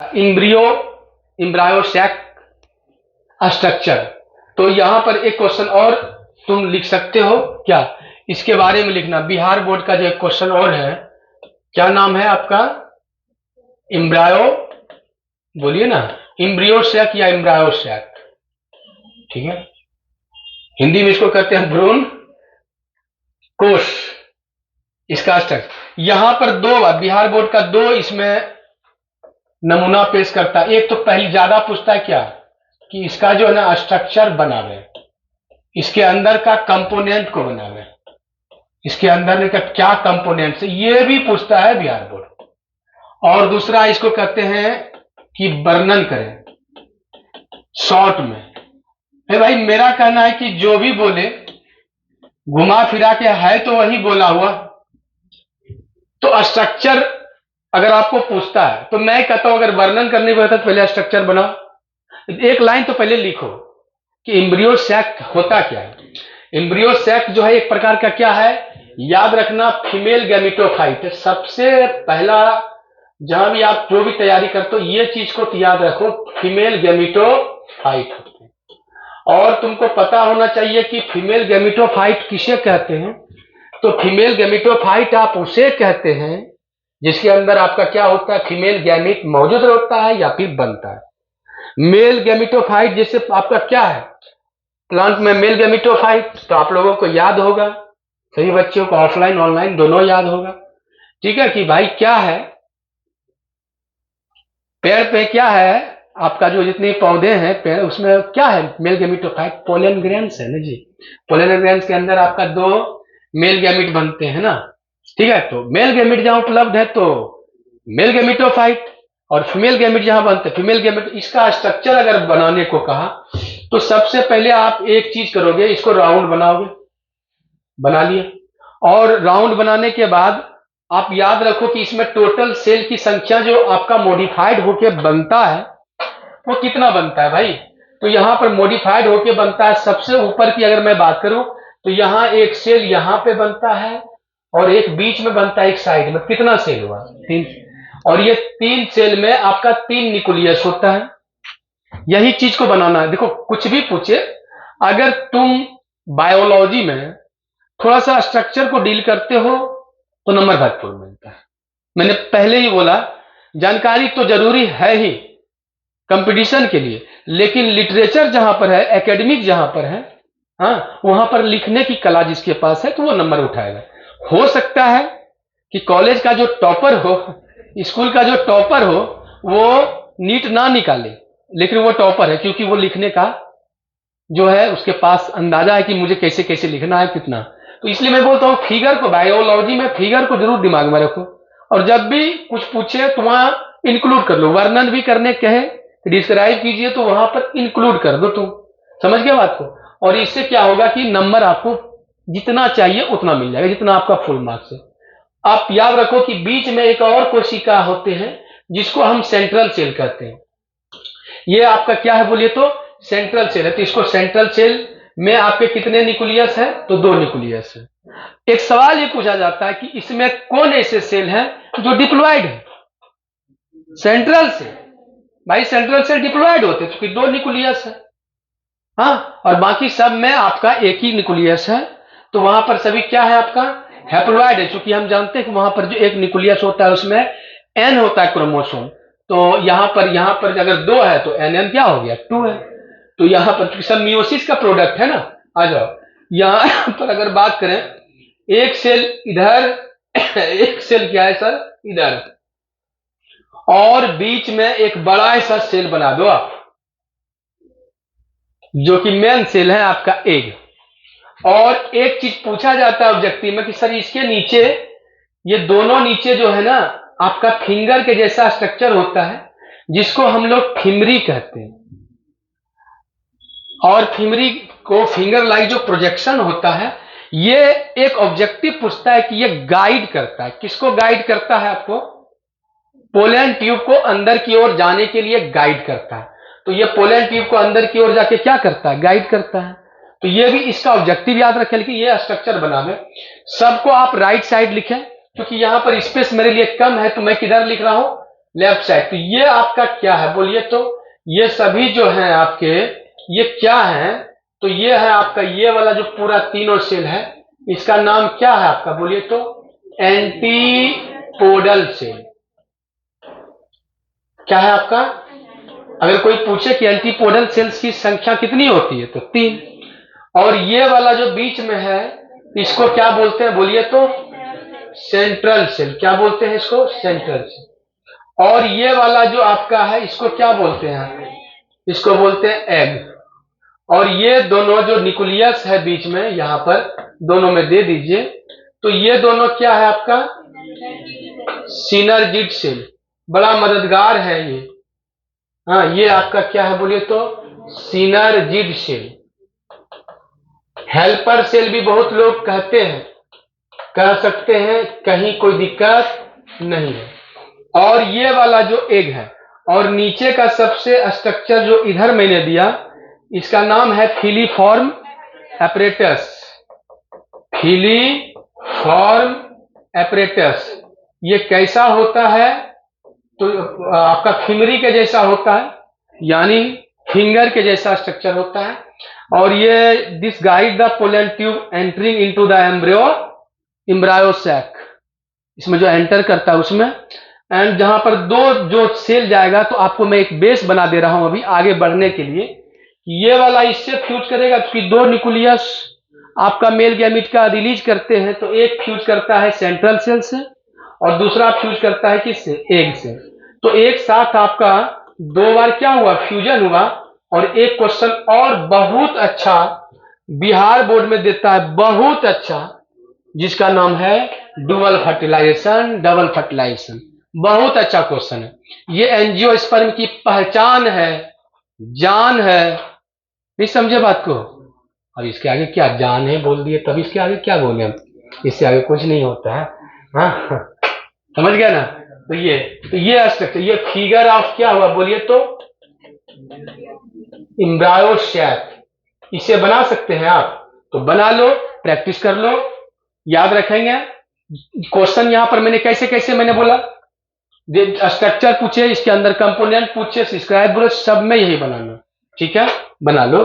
Embryo इम्ब्रायोसैक structure. तो यहां पर एक क्वेश्चन और तुम लिख सकते हो क्या, इसके बारे में लिखना। बिहार बोर्ड का जो एक क्वेश्चन और है, क्या नाम है आपका, इम्ब्रायो, बोलिए ना, इम्ब्रियोसैक या इम्ब्रायोसैक, ठीक है। हिंदी में इसको कहते हैं भ्रूण कोश, इसका स्ट्रक्चर। यहां पर दो, बिहार बोर्ड का दो इसमें नमूना पेश करता है। एक तो पहले ज्यादा पूछता है क्या, कि इसका जो है ना स्ट्रक्चर बनावे, इसके अंदर का कंपोनेंट को बनावे, इसके अंदर का क्या कंपोनेंट है, ये भी पूछता है बिहार बोर्ड। और दूसरा इसको कहते हैं कि वर्णन करें शॉर्ट में। है भाई, मेरा कहना है कि जो भी बोले घुमा फिरा के है तो वही बोला हुआ। तो स्ट्रक्चर अगर आपको पूछता है तो मैं कहता हूं, अगर वर्णन करने को कहता है तो पहले स्ट्रक्चर बनाओ। एक लाइन तो पहले लिखो कि इम्ब्रियोसैक होता क्या है। इम्ब्रियोसैक जो है एक प्रकार का क्या है, याद रखना, फीमेल गैमेटोफाइट। सबसे पहला जहां भी आप जो भी तैयारी करते हो ये चीज को तो याद रखो, फीमेल गैमेटोफाइट होते हैं। और तुमको पता होना चाहिए कि फीमेल गैमेटोफाइट किसे कहते हैं। तो फीमेल गैमेटोफाइट आप उसे कहते हैं जिसके अंदर आपका क्या होता है, फीमेल गैमेट मौजूद होता है या फिर बनता है। मेल गैमेटोफाइट जैसे आपका क्या है, प्लांट में मेल गैमेटोफाइट, तो आप लोगों को याद होगा, सभी बच्चों को ऑफलाइन ऑनलाइन दोनों याद होगा, ठीक है। कि भाई क्या है, पेड़ पे क्या है आपका, जो जितने पौधे हैं पेड़, उसमें क्या है, मेल गैमेटोफाइट, पोलन ग्रेन्स है ना जी। पोलन ग्रेन्स के अंदर आपका दो मेल गैमेट बनते हैं ना, ठीक है। तो मेल गैमेट जहां उपलब्ध है तो मेल गैमेटोफाइट, और फीमेल गैमेट जहां बनते हैं फीमेल गैमेट। इसका स्ट्रक्चर अगर बनाने को कहा तो सबसे पहले आप एक चीज करोगे, इसको राउंड बनाओगे, बना लिया। और राउंड बनाने के बाद आप याद रखो कि इसमें टोटल सेल की संख्या जो आपका मॉडिफाइड होके बनता है वो कितना बनता है भाई। तो यहां पर मॉडिफाइड होके बनता है, सबसे ऊपर की अगर मैं बात करूं तो यहां एक सेल यहां पे बनता है और एक बीच में बनता है, एक साइड में। कितना सेल हुआ, 3। और ये 3 सेल में आपका 3 न्यूक्लियस होता है। यही चीज को बनाना है। देखो कुछ भी पूछे, अगर तुम बायोलॉजी में थोड़ा सा स्ट्रक्चर को डील करते हो तो नंबर भरपूर मिलता है। मैंने पहले ही बोला, जानकारी तो जरूरी है ही कंपटीशन के लिए, लेकिन लिटरेचर जहां पर है, एकेडमिक जहां पर है, हाँ, वहां पर लिखने की कला जिसके पास है तो वो नंबर उठाएगा। हो सकता है कि कॉलेज का जो टॉपर हो, स्कूल का जो टॉपर हो, वो नीट ना निकाले, लेकिन वो टॉपर है क्योंकि वो लिखने का जो है उसके पास अंदाजा है कि मुझे कैसे कैसे लिखना है, कितना। तो इसलिए मैं बोलता हूँ फिगर को, बायोलॉजी में फिगर को जरूर दिमाग में रखो, और जब भी कुछ पूछे तो वहां इंक्लूड कर लो। वर्णन भी करने कहे, डिस्क्राइब कीजिए तो वहां पर इंक्लूड कर दो। तुम समझ गए बात को। और इससे क्या होगा कि नंबर आपको जितना चाहिए उतना मिल जाएगा, जितना आपका फुल मार्क्स है। आप याद रखो कि बीच में एक और कोशिका होते हैं जिसको हम सेंट्रल सेल कहते हैं। ये आपका क्या है बोलिए तो सेंट्रल सेल है। तो इसको सेंट्रल सेल में आपके कितने न्यूक्लियस है, तो 2 न्यूक्लियस है। एक सवाल ये पूछा जाता है कि इसमें कौन ऐसे सेल हैं जो डिप्लॉयड है। सेंट्रल सेल, भाई सेंट्रल सेल डिप्लॉयड होते हैं क्योंकि 2 न्यूक्लियस है, हाँ, और बाकी सब में आपका एक ही न्यूक्लियस है। तो वहां पर सभी क्या है आपका हैप्लॉयड है, क्योंकि हम जानते हैं कि वहां पर जो एक न्यूक्लियस होता है उसमें एन होता है क्रोमोसोम। तो यहां पर अगर 2 है तो एन क्या हो गया, 2 है। तो यहां पर सब मियोसिस का प्रोडक्ट है ना। आ जाओ यहां पर अगर बात करें, एक सेल इधर एक सेल क्या है सर इधर, और बीच में एक बड़ा सा सेल बना दो आप, जो कि मेन सेल है आपका एग। और एक चीज पूछा जाता है ऑब्जेक्टिव में कि सर इसके नीचे, ये दोनों नीचे जो है ना आपका फिंगर के जैसा स्ट्रक्चर होता है जिसको हम लोग फिमरी कहते हैं। और फिमरी को फिंगर लाइक जो प्रोजेक्शन होता है, ये एक ऑब्जेक्टिव पूछता है कि ये गाइड करता है, किसको गाइड करता है आपको, पोलन ट्यूब को अंदर की ओर जाने के लिए गाइड करता है। तो ये पोलन ट्यूब को अंदर की ओर जाके क्या करता है, गाइड करता है। तो ये भी इसका ऑब्जेक्टिव याद रखें, लेकिन ये स्ट्रक्चर बनावे। सबको आप राइट साइड लिखें क्योंकि यहां पर स्पेस मेरे लिए कम है, तो मैं किधर लिख रहा हूं, लेफ्ट साइड। तो ये आपका क्या है बोलिए तो, ये सभी जो है आपके ये क्या है, तो ये है आपका ये वाला जो पूरा तीनों सेल है, इसका नाम क्या है आपका बोलिए तो, एंटीपोडल सेल। क्या है आपका? अगर कोई पूछे कि एंटीपोडल सेल्स की संख्या कितनी होती है तो 3। और ये वाला जो बीच में है इसको क्या बोलते हैं बोलिए तो, सेंट्रल सेल। क्या बोलते हैं इसको? Central cell. और ये वाला जो आपका है इसको क्या बोलते हैं? इसको बोलते हैं एग। और ये दोनों जो न्यूक्लियस है बीच में यहां पर दोनों में दे दीजिए, तो ये दोनों क्या है आपका? Synergid cell. बड़ा मददगार है ये। हाँ, ये आपका क्या है बोलिए तो, सिनर्जिड सेल। हेल्पर सेल भी बहुत लोग कहते हैं, कह सकते हैं, कहीं कोई दिक्कत नहीं है। और ये वाला जो एग है और नीचे का सबसे स्ट्रक्चर जो इधर मैंने दिया, इसका नाम है फिलीफॉर्म एपरेटस। Filiform apparatus. ये कैसा होता है? तो आपका फिंगरी के जैसा होता है, यानी फिंगर के जैसा स्ट्रक्चर होता है। और ये this guide the pollen tube entering into the embryo sac, इसमें जो एंटर करता है उसमें। एंड जहां पर दो जो सेल जाएगा, तो आपको मैं एक बेस बना दे रहा हूं अभी आगे बढ़ने के लिए। ये वाला इससे फ्यूज करेगा, क्योंकि दो न्यूक्लियस आपका मेल गैमीट का रिलीज करते हैं, तो एक फ्यूज करता है सेंट्रल सेल से और दूसरा फ्यूज करता है किससे? एग से। तो एक साथ आपका 2 बार क्या हुआ? फ्यूजन हुआ। और एक क्वेश्चन और बहुत अच्छा बिहार बोर्ड में देता है, बहुत अच्छा, जिसका नाम है डुअल फर्टिलाइजेशन, डबल फर्टिलाइजेशन। बहुत अच्छा क्वेश्चन है ये। एंजियोस्पर्म की पहचान है, जान है। नहीं समझे बात को? अब इसके आगे क्या जान है बोल दिए, तब इसके आगे क्या बोले हम? इससे आगे कुछ नहीं होता है। हाँ, समझ गया ना? तो ये स्ट्रक्चर, ये फिगर ऑफ क्या हुआ बोलिए तो, एम्ब्रायो सैक। इसे बना सकते हैं आप, तो बना लो, प्रैक्टिस कर लो, याद रखेंगे। क्वेश्चन यहां पर मैंने कैसे कैसे मैंने बोला, स्ट्रक्चर पूछे, इसके अंदर कंपोनेंट पूछे, सब्सक्राइब बोले, सब में यही बनाना। ठीक है, बना लो।